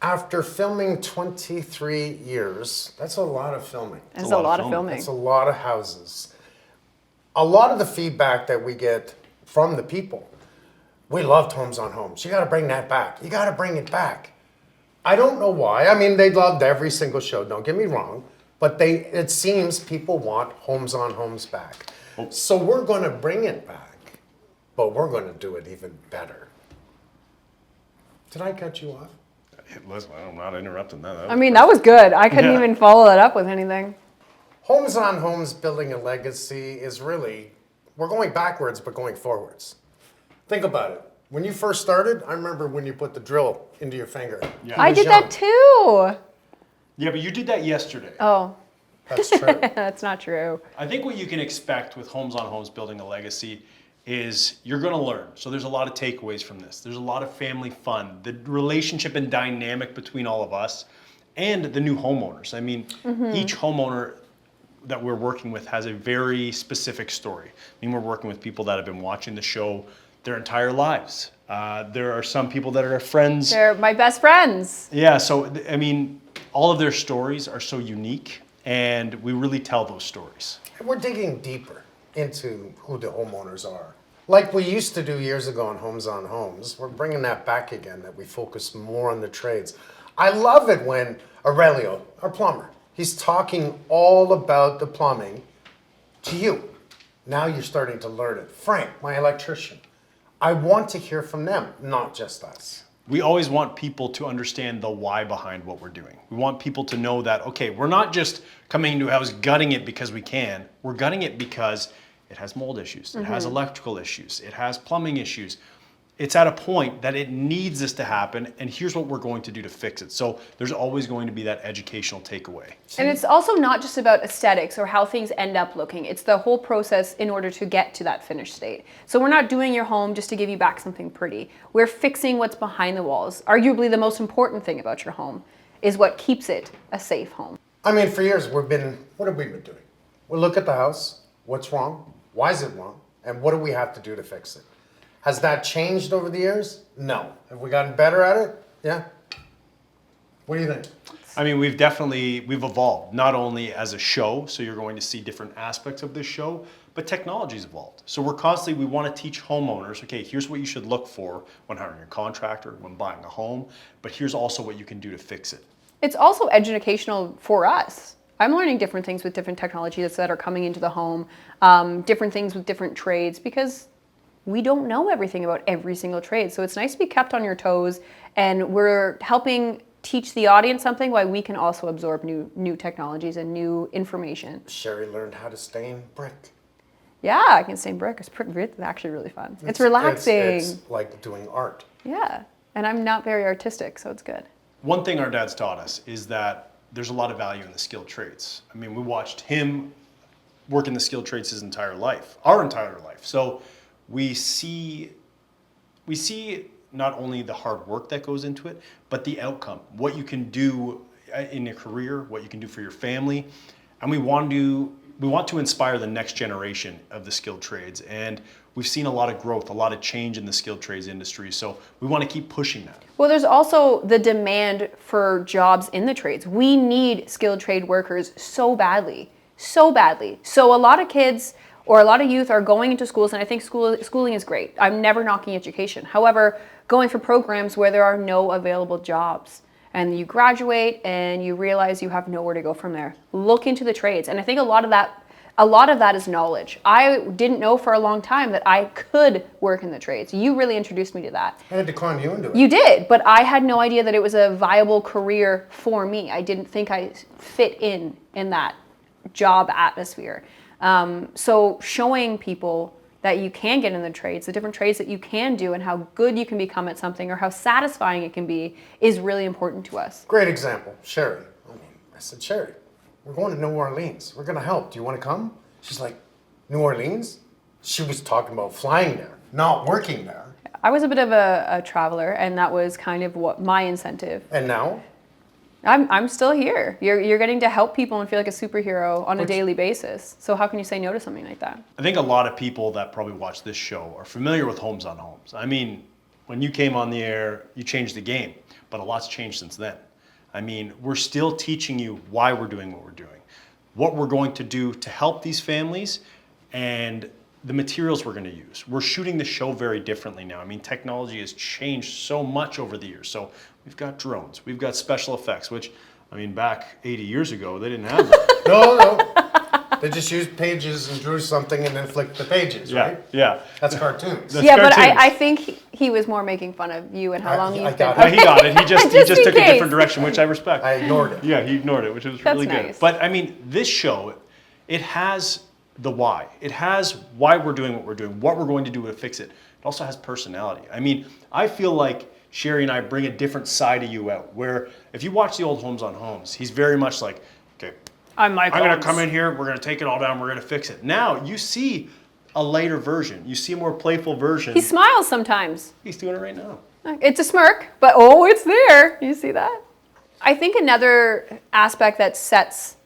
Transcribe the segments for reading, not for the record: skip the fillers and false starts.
After filming 23 years, that's a lot of filming. That's a lot of filming. That's a lot of houses. A lot of the feedback that we get from the people, we loved Homes on Homes. You got to bring that back. You got to bring it back. I don't know why. I mean, they loved every single show, don't get me wrong, but it seems people want Homes on Homes back. So we're going to bring it back, but we're going to do it even better. Did I cut you off? Listen, I'm not interrupting that. I mean, that was good. I couldn't even follow that up with anything. Homes on Homes building a legacy is really, we're going backwards, but going forwards. Think about it. When you first started, I remember when you put the drill into your finger. Yeah. I did that too. Yeah, but you did that yesterday. Oh. That's true. That's not true. I think what you can expect with Homes on Homes building a legacy is you're going to learn. So there's a lot of takeaways from this. There's a lot of family fun, the relationship and dynamic between all of us and the new homeowners. I mean, each homeowner that we're working with has a very specific story. I mean, we're working with people that have been watching the show their entire lives. There are some people that are friends. They're my best friends. Yeah, so I mean, all of their stories are so unique, and we really tell those stories. And we're digging deeper into who the homeowners are. Like we used to do years ago on Homes, we're bringing that back again, that we focus more on the trades. I love it when Aurelio, our plumber, he's talking all about the plumbing to you. Now you're starting to learn it. Frank, my electrician, I want to hear from them, not just us. We always want people to understand the why behind what we're doing. We want people to know that, okay, we're not just coming into a house gutting it because we can. We're gutting it because it has mold issues, it has electrical issues, it has plumbing issues. It's at a point that it needs this to happen, and here's what we're going to do to fix it. So there's always going to be that educational takeaway. And it's also not just about aesthetics or how things end up looking. It's the whole process in order to get to that finished state. So we're not doing your home just to give you back something pretty. We're fixing what's behind the walls. Arguably the most important thing about your home is what keeps it a safe home. I mean, for years what have we been doing? We look at the house, what's wrong, why is it wrong, and what do we have to do to fix it? Has that changed over the years? No. Have we gotten better at it? Yeah. What do you think? I mean, we've evolved, not only as a show, so you're going to see different aspects of this show, but technology's evolved. So we want to teach homeowners, okay, here's what you should look for when hiring a contractor, when buying a home, but here's also what you can do to fix it. It's also educational for us. I'm learning different things with different technologies that are coming into the home, different things with different trades, because we don't know everything about every single trade. So it's nice to be kept on your toes, and we're helping teach the audience something while we can also absorb new technologies and new information. Sherry learned how to stain brick. Yeah, I can stain brick. It's actually really fun. It's relaxing. It's like doing art. Yeah, and I'm not very artistic, so it's good. One thing our dad's taught us is that there's a lot of value in the skilled trades. I mean, we watched him work in the skilled trades his entire life, our entire life. So we see not only the hard work that goes into it, but the outcome, what you can do in your career, what you can do for your family. And we want to inspire the next generation of the skilled trades. And we've seen a lot of growth, a lot of change in the skilled trades industry. So we want to keep pushing that. Well, there's also the demand for jobs in the trades. We need skilled trade workers so badly, so badly. So a lot of kids or a lot of youth are going into schools, and I think schooling is great. I'm never knocking education. However, going for programs where there are no available jobs, and you graduate and you realize you have nowhere to go from there. Look into the trades, and I think a lot of that is knowledge. I didn't know for a long time that I could work in the trades. You really introduced me to that. I had to con you into it. You did, but I had no idea that it was a viable career for me. I didn't think I fit in that job atmosphere. So showing people that you can get in the trades, the different trades that you can do, and how good you can become at something or how satisfying it can be is really important to us. Great example, Sherry. I said, Sherry, we're going to New Orleans. We're going to help. Do you want to come? She's like, New Orleans? She was talking about flying there, not working there. I was a bit of a traveler, and that was kind of what my incentive. And now? I'm still here. You're getting to help people and feel like a superhero on a daily basis. So how can you say no to something like that? I think a lot of people that probably watch this show are familiar with Homes on Homes. I mean, when you came on the air, you changed the game. but a lot's changed since then. I mean, we're still teaching you why we're doing what we're doing, what we're going to do to help these families, and the materials we're going to use. We're shooting the show very differently now. I mean, technology has changed so much over the years. So we've got drones, we've got special effects, which, I mean, back 80 years ago, they didn't have that. No. They just used pages and drew something and then flicked the pages, right? Yeah. That's cartoons. That's Yeah, but cartoons. I think he was more making fun of you and how long I you've got been. it. Yeah, he got it. He just Just in took a case. different direction, which I respect. I ignored it. Yeah, he ignored it, which was That's really good. nice. But I mean, this show, it has the why. It has why we're doing what we're doing, what we're going to do to fix it. It also has personality. I mean, I feel like Sherry and I bring a different side of you out, where if you watch the old Homes on Homes, he's very much like, okay, I'm Mike I'm going Holmes. to come in here, we're going to take it all down, we're going to fix it. Now, you see a lighter version. You see a more playful version. He smiles sometimes. He's doing it right now. It's a smirk, but oh, it's there. You see that? I think another aspect that sets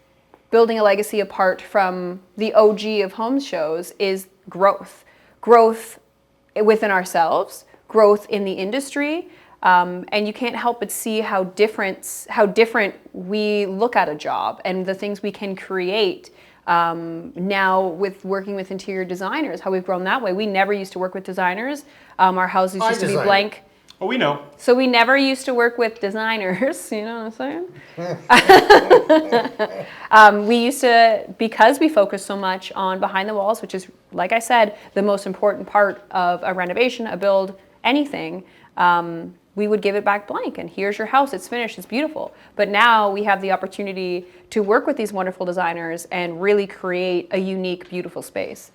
building a legacy apart from the OG of Homes shows is growth. Growth within ourselves, growth in the industry, and you can't help but see how different we look at a job and the things we can create. Now with working with interior designers, how we've grown that way. We never used to work with designers. Our houses I used to be designed. blank. Oh, we know. So we never used to work with designers, you know what I'm saying? We used to, because we focused so much on behind the walls, which is, like I said, the most important part of a renovation, a build, anything, we would give it back blank. And here's your house, it's finished, it's beautiful. But now we have the opportunity to work with these wonderful designers and really create a unique, beautiful space.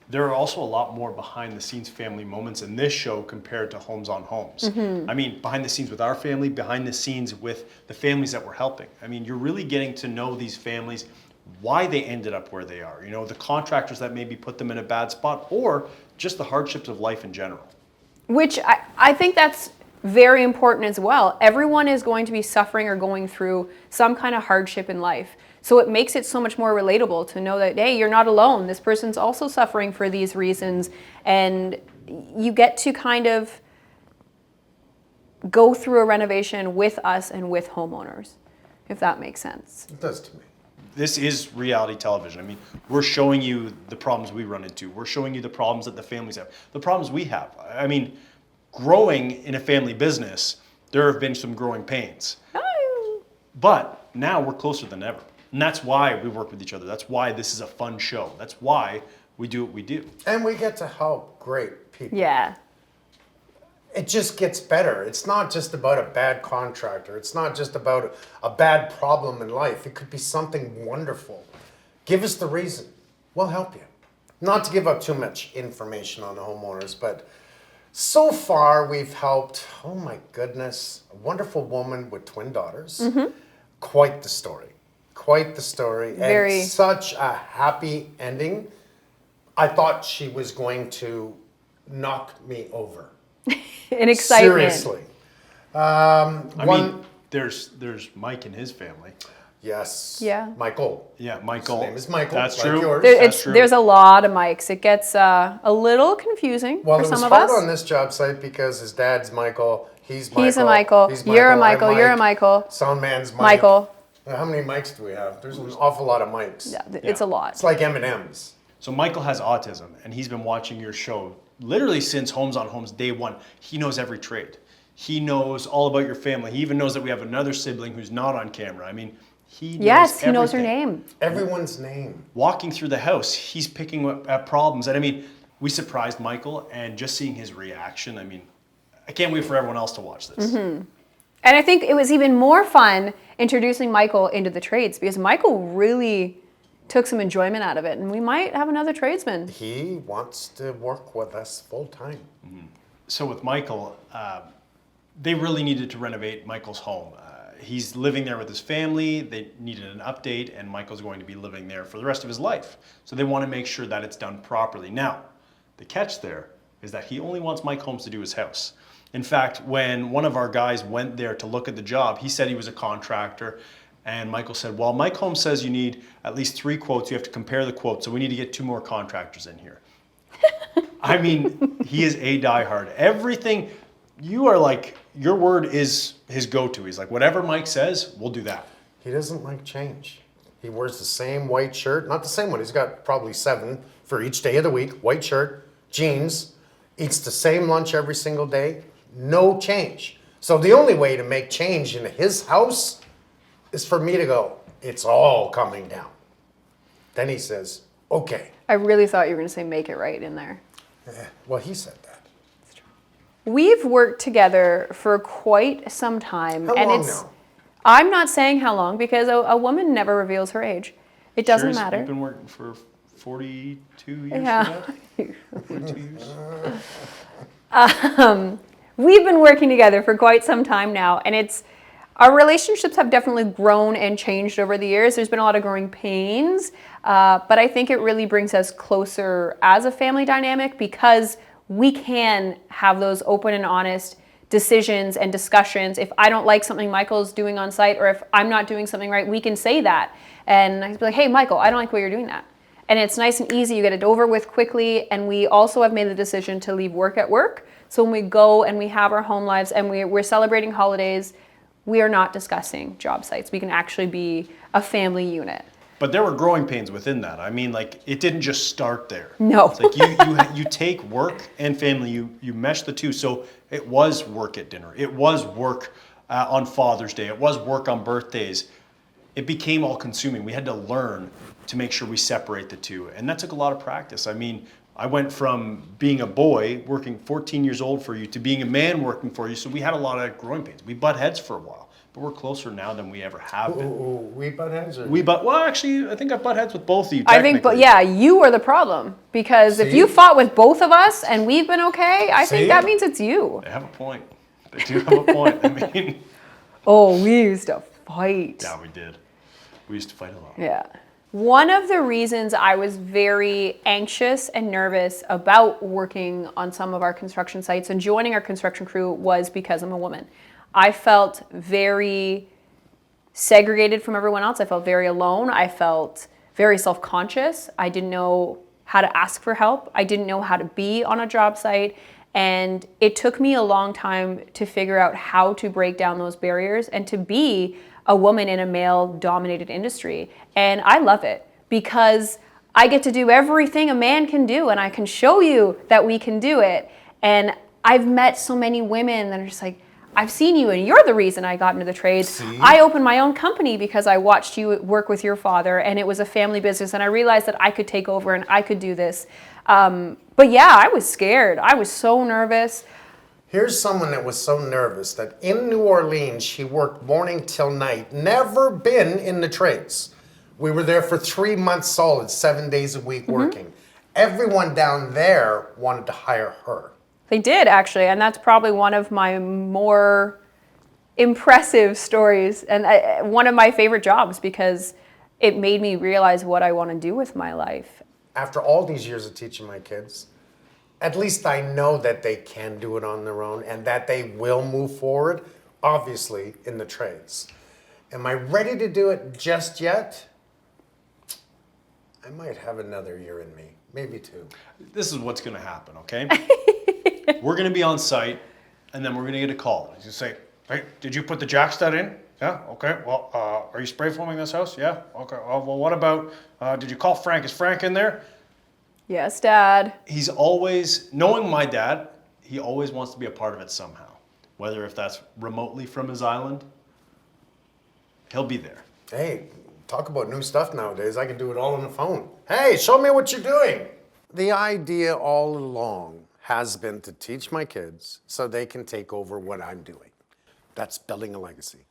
There are also a lot more behind the scenes family moments in this show compared to Homes on Homes. I mean, behind the scenes with our family, behind the scenes with the families that we're helping. I mean, you're really getting to know these families, why they ended up where they are, you know, the contractors that maybe put them in a bad spot, or just the hardships of life in general. Which I think that's very important as well. Everyone is going to be suffering or going through some kind of hardship in life. So it makes it so much more relatable to know that, hey, you're not alone. This person's also suffering for these reasons. And you get to kind of go through a renovation with us and with homeowners, if that makes sense. It does to me. This is reality television. I mean, we're showing you the problems we run into. We're showing you the problems that the families have, the problems we have. I mean, growing in a family business, there have been some growing pains. Oh. But now we're closer than ever. And that's why we work with each other. That's why this is a fun show. That's why we do what we do. And we get to help great people. Yeah. It just gets better. It's not just about a bad contractor. It's not just about a bad problem in life. It could be something wonderful. Give us the reason. We'll help you. Not to give up too much information on the homeowners, but so far we've helped, oh my goodness, a wonderful woman with twin daughters. Quite the story. Quite the story. Very. And such a happy ending. I thought she was going to knock me over. An excitement. Seriously. I mean, there's Mike and his family. Yes. Yeah. Michael. Yeah, Michael. His name is Michael. That's like true. yours. That's true. There's a lot of mics. It gets a little confusing Well, for it was some of hard us. on this job site because his dad's Michael. He's Michael. He's a Michael. He's You're a I'm Michael. You're a Mike. Michael. Soundman's Mike. Michael. How many mics do we have? There's an awful lot of mics. Yeah, it's a lot. It's like M&M's. So Michael has autism, and he's been watching your show literally since Homes on Homes day one. He knows every trade. He knows all about your family. He even knows that we have another sibling who's not on camera. I mean, he knows Yes, he knows her everything. name. Everyone's name. Walking through the house, he's picking up at problems. And I mean, we surprised Michael, and just seeing his reaction, I mean, I can't wait for everyone else to watch this. And I think it was even more fun introducing Michael into the trades because Michael really took some enjoyment out of it, and we might have another tradesman. He wants to work with us full time. So with Michael, they really needed to renovate Michael's home. He's living there with his family. They needed an update, and Michael's going to be living there for the rest of his life. So they want to make sure that it's done properly. Now, the catch there is that he only wants Mike Holmes to do his house. In fact, when one of our guys went there to look at the job, he said he was a contractor. And Michael said, well, Mike Holmes says you need at least 3 quotes. You have to compare the quotes. So we need to get 2 more contractors in here. I mean, he is a diehard. Everything, you are like your word is his go-to. He's like, whatever Mike says, we'll do that. He doesn't like change. He wears the same white shirt, not the same one. He's got probably 7 for each day of the week. White shirt, jeans, eats the same lunch every single day. No change. So the only way to make change in his house is for me to go, it's all coming down. Then he says, okay. I really thought you were going to say make it right in there. Well, he said that. We've worked together for quite some time. How long now? I'm not saying how long because a woman never reveals her age. It doesn't matter. You've been working for 42 years Yeah. for that? 42 years? We've been working together for quite some time now, and our relationships have definitely grown and changed over the years. There's been a lot of growing pains, but I think it really brings us closer as a family dynamic because we can have those open and honest decisions and discussions. If I don't like something Michael's doing on site, or if I'm not doing something right, we can say that. And I can be like, hey, Michael, I don't like the way you're doing that. And it's nice and easy. You get it over with quickly. And we also have made the decision to leave work at work. So when we go and we have our home lives and we're celebrating holidays, we are not discussing job sites. We can actually be a family unit. But there were growing pains within that. I mean, like, it didn't just start there. No. It's like you take work and family, you mesh the two. So it was work at dinner. It was work on Father's Day. It was work on birthdays. It became all consuming. We had to learn to make sure we separate the two. And that took a lot of practice. I mean, I went from being a boy working 14 years old for you to being a man working for you. So we had a lot of growing pains. We butt heads for a while. But we're closer now than we ever have been. We butt heads? Well, actually, I think I butt heads with both of you. I think, but yeah, you are the problem. Because if you fought with both of us and we've been okay, I think that means it's you. They have a point. They do have a point. I mean. Oh, we used to fight. Yeah, we did. We used to fight a lot. Yeah. One of the reasons I was very anxious and nervous about working on some of our construction sites and joining our construction crew was because I'm a woman. I felt very segregated from everyone else. I felt very alone. I felt very self-conscious. I didn't know how to ask for help. I didn't know how to be on a job site. And it took me a long time to figure out how to break down those barriers and to be a woman in a male-dominated industry. And I love it because I get to do everything a man can do, and I can show you that we can do it. And I've met so many women that are just like, I've seen you and you're the reason I got into the trades. See? I opened my own company because I watched you work with your father and it was a family business and I realized that I could take over and I could do this. But yeah, I was scared. I was so nervous. Here's someone that was so nervous that in New Orleans, she worked morning till night, never been in the trades. We were there for 3 months solid, 7 days a week working. Everyone down there wanted to hire her. They did, actually, and that's probably one of my more impressive stories and one of my favorite jobs because it made me realize what I want to do with my life. After all these years of teaching my kids, at least I know that they can do it on their own and that they will move forward, obviously, in the trades. Am I ready to do it just yet? I might have another year in me, maybe 2. This is what's going to happen, okay? We're going to be on site, and then we're going to get a call. He's going to say, hey, did you put the jack stud in? Yeah, okay. Well, are you spray foaming this house? Yeah, okay. Well, what about, did you call Frank? Is Frank in there? Yes, Dad. He's always, knowing my dad, he always wants to be a part of it somehow. Whether if that's remotely from his island, he'll be there. Hey, talk about new stuff nowadays. I can do it all on the phone. Hey, show me what you're doing. The idea all along has been to teach my kids so they can take over what I'm doing. That's building a legacy.